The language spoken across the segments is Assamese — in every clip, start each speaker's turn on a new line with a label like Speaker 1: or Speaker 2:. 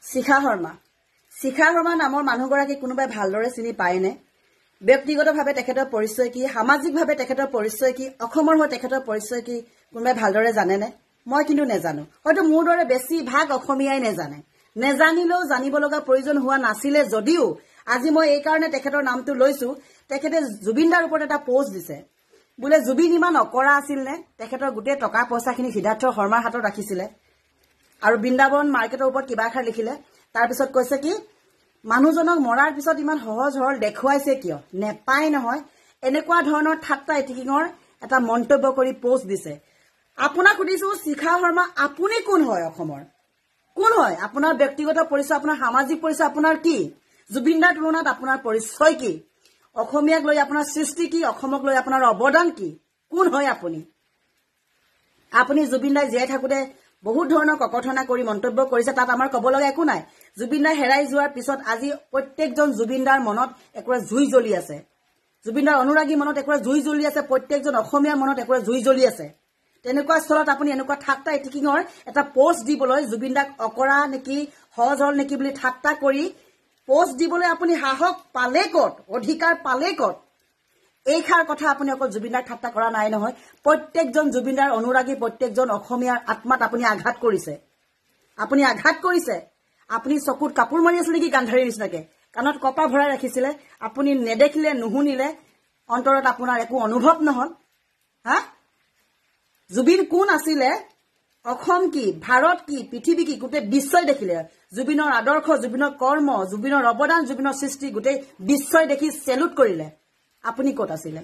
Speaker 1: শিখা শৰ্মা নামৰ মানুহগৰাকী কোনোবাই ভালদৰে চিনি পায়নে? ব্যক্তিগতভাৱে তেখেতৰ পৰিচয় কি, সামাজিকভাৱে তেখেতৰ পৰিচয় কি, অসমৰ হৈ তেখেতৰ পৰিচয় কি কোনোবাই ভালদৰে জানেনে? মই কিন্তু নেজানো। হয়তো মোৰ দৰে বেছিভাগ অসমীয়াই নেজানে। নেজানিলেও জানিব লগা প্ৰয়োজন হোৱা নাছিলে যদিও আজি মই এই কাৰণে তেখেতৰ নামটো লৈছো। তেখেতে জুবিন দাৰ ওপৰত এটা পোষ্ট দিছে, বোলে জুবিন ইমান অকৰা আছিল নে? তেখেতৰ গোটেই টকা পইচাখিনি সিদ্ধাৰ্থ শৰ্মাৰ হাতত ৰাখিছিলে আৰু বৃন্দাবন মাৰ্কেটৰ ওপৰত কিবা এষাৰ লিখিলে। তাৰপিছত কৈছে কি, মানুহজনক মৰাৰ পিছত ইমান সহজ সৰল দেখুৱাইছে কিয়? নেপায় নহয়। এনেকুৱা ধৰণৰ ঠাট্টা এটিকিঙৰ এটা মন্তব্য কৰি পোষ্ট দিছে। আপোনাক সুধিছো, শিখা শৰ্মা আপুনি কোন হয়? অসমৰ কোন হয়? আপোনাৰ ব্যক্তিগত পৰিচয়, আপোনাৰ সামাজিক পৰিচয় আপোনাৰ কি? জুবিন দাৰ তুলনাত আপোনাৰ পৰিচয় কি? অসমীয়াক লৈ আপোনাৰ সৃষ্টি কি? অসমক লৈ আপোনাৰ অৱদান কি? কোন হয় আপুনি? আপুনি জুবিন দাই জীয়াই থাকোতে বহুত ধৰণৰ ককৰ্থনা কৰি মন্তব্য কৰিছে, তাত আমাৰ ক'ব লগা একো নাই। জুবিন দাই হেৰাই যোৱাৰ পিছত আজি প্ৰত্যেকজন জুবিন দাৰ মনত একোৰা জুই জ্বলি আছে। জুবিন দাৰ অনুৰাগী মনত একোৰা জুই জ্বলি আছে, প্ৰত্যেকজন অসমীয়াৰ মনত একোৰা জুই জ্বলি আছে। তেনেকুৱা স্থলত আপুনি এনেকুৱা ঠাট্টা এটিকিঙৰ এটা পোষ্ট দিবলৈ, জুবিন দাক অকৰা নেকি, সহজ হল নেকি বুলি ঠাট্টা কৰি পোষ্ট দিবলৈ আপুনি সাহস পালে ক'ত? অধিকাৰ পালে ক'ত? এইষাৰ কথা আপুনি অকল জুবিন দাক ঠাট্টা কৰা নাই নহয়, প্ৰত্যেকজন জুবিন দাৰ অনুৰাগী, প্ৰত্যেকজন অসমীয়াৰ আত্মাত আপুনি আঘাত কৰিছে। আপুনি আঘাত কৰিছে। আপুনি চকুত কাপোৰ মাৰি আছিল নেকি গান্ধাৰীৰ নিচিনাকে? কাণত কপা ভৰাই ৰাখিছিলে? আপুনি নেদেখিলে, নুশুনিলে, অন্তৰত আপোনাৰ একো অনুভৱ নহল? হা? জুবিন কোন আছিলে? অসম কি, ভাৰত কি, পৃথিৱী কি, গোটেই বিশ্বই দেখিলে। জুবিনৰ আদৰ্শ, জুবিনৰ কৰ্ম, জুবিনৰ অৱদান, জুবিনৰ সৃষ্টি গোটেই বিশ্বই দেখি চেলুট কৰিলে। আপুনি ক'ত আছিলে?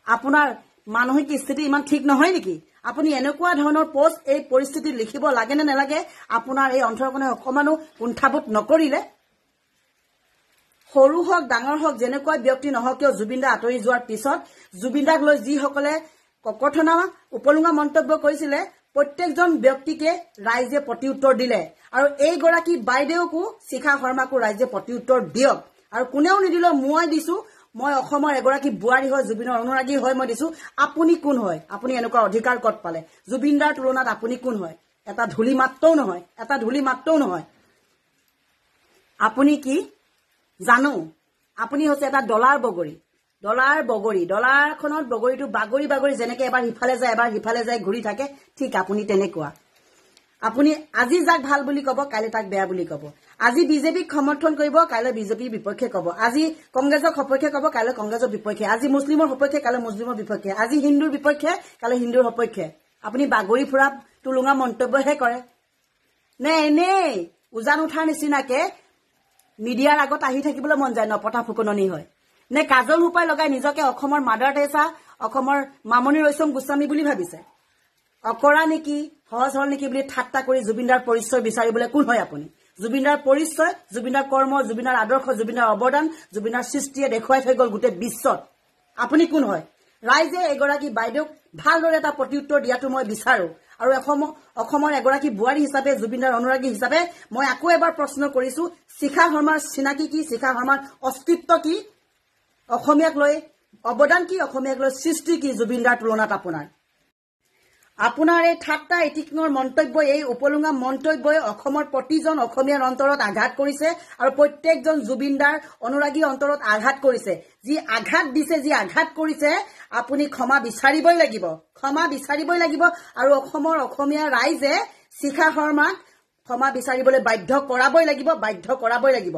Speaker 1: আপোনাৰ মানসিক স্থিতি ইমান ঠিক নহয় নেকি? আপুনি এনেকুৱা ধৰণৰ পোষ্ট এই পৰিস্থিতিত লিখিব লাগে নে নালাগে? আপোনাৰ এই অন্তৰখনে অকমানো কুণ্ঠাবোধ নকৰিলে? সৰু হওক ডাঙৰ হওক, যেনেকুৱা ব্যক্তি নহওক কিয়, জুবিন দা আঁতৰি যোৱাৰ পিছত জুবিন দাক লৈ যিসকলে ককৰ্থনা উপলুঙা মন্তব্য কৰিছিলে, প্ৰত্যেকজন ব্যক্তিকে ৰাইজে প্ৰত্যুত্তৰ দিলে। আৰু এইগৰাকী বাইদেউকো, শিখা শৰ্মাকো ৰাইজে প্ৰত্যুত্তৰ দিয়ক। আৰু কোনেও নিদিলেও মই দিছো। মই অসমৰ এগৰাকী বোৱাৰী হয়, জুবিনৰ অনুৰাগী হয়, মই দিছো। আপুনি কোন হয়? আপুনি এনেকুৱা অধিকাৰ ক'ত পালে? জুবিন দাৰ তুলনাত আপুনি কোন হয়? এটা ধূলি মাত্ৰও নহয়, এটা ধূলি মাত্ৰও নহয়। আপুনি কি জানো? আপুনি হৈছে এটা ডলাৰ বগৰী। ডলাৰখনত বগৰীটো বাগৰি বাগৰি যেনেকে এবাৰ সিফালে যায় এবাৰ সিফালে যায় ঘূৰি থাকে, ঠিক আপুনি তেনেকুৱা। আপুনি আজি যাক ভাল বুলি ক'ব, কাইলৈ তাক বেয়া বুলি ক'ব। আজি বিজেপিক সমৰ্থন কৰিব, কাইলৈ বিজেপিৰ বিপক্ষে ক'ব। আজি কংগ্ৰেছক সপক্ষে ক'ব, কাইলৈ কংগ্ৰেছৰ বিপক্ষে। আজি মুছলিমৰ সপক্ষে, কাইলৈ মুছলিমৰ বিপক্ষে। আজি হিন্দুৰ বিপক্ষে, কাইলৈ হিন্দুৰ সপক্ষে। আপুনি বাগৰি ফুৰা তুলুঙা মন্তব্যহে কৰে নে এনেই উজান উঠাৰ নিচিনাকে মিডিয়াৰ আগত আহি থাকিবলৈ মন যায়, নপতা ফুকননি হয়? নে কাজল সোপাই লগাই নিজকে অসমৰ মাদাৰ টেৰেছা, অসমৰ মামণি ৰয়ছম গোস্বামী বুলি ভাবিছে? অকৰা নেকি, সহজ হল নেকি বুলি ঠাট্টা কৰি জুবিনদাৰ পৰিচয় বিচাৰিবলৈ কোন হয় আপুনি? জুবিনদাৰ পৰিচয়, জুবিনদাৰ কৰ্ম, জুবিনদাৰ আদৰ্শ, জুবিনদাৰ অৱদান, জুবিনদাৰ সৃষ্টিয়ে দেখুৱাই থৈ গ'ল গোটেই বিশ্বত। আপুনি কোন হয়? ৰাইজে এগৰাকী বাইদেউক ভালদৰে এটা প্ৰত্যুত্তৰ দিয়াটো মই বিচাৰো। আৰু অসমৰ এগৰাকী বোৱাৰী হিচাপে, জুবিনদাৰ অনুৰাগী হিচাপে মই আকৌ এবাৰ প্ৰশ্ন কৰিছো, শিখা শৰ্মাৰ চিনাকি কি? শিখা শৰ্মাৰ অস্তিত্ব কি? অসমীয়াক লৈ অৱদান কি? অসমীয়াক লৈ সৃষ্টি কি? জুবিনদাৰ তুলনাত আপোনাৰ এই ঠাট্টা এটিকিঙৰ মন্তব্য, এই উপলুঙা মন্তব্যই অসমৰ প্ৰতিজন অসমীয়াৰ অন্তৰত আঘাত কৰিছে আৰু প্ৰত্যেকজন জুবিনদাৰ অনুৰাগীৰ অন্তৰত আঘাত কৰিছে। যি আঘাত দিছে, যি আঘাত কৰিছে, আপুনি ক্ষমা বিচাৰিবই লাগিব, ক্ষমা বিচাৰিবই লাগিব। আৰু অসমৰ অসমীয়া ৰাইজে শিখা শৰ্মাক ক্ষমা বিচাৰিবলৈ বাধ্য কৰাবই লাগিব, বাধ্য কৰাবই লাগিব।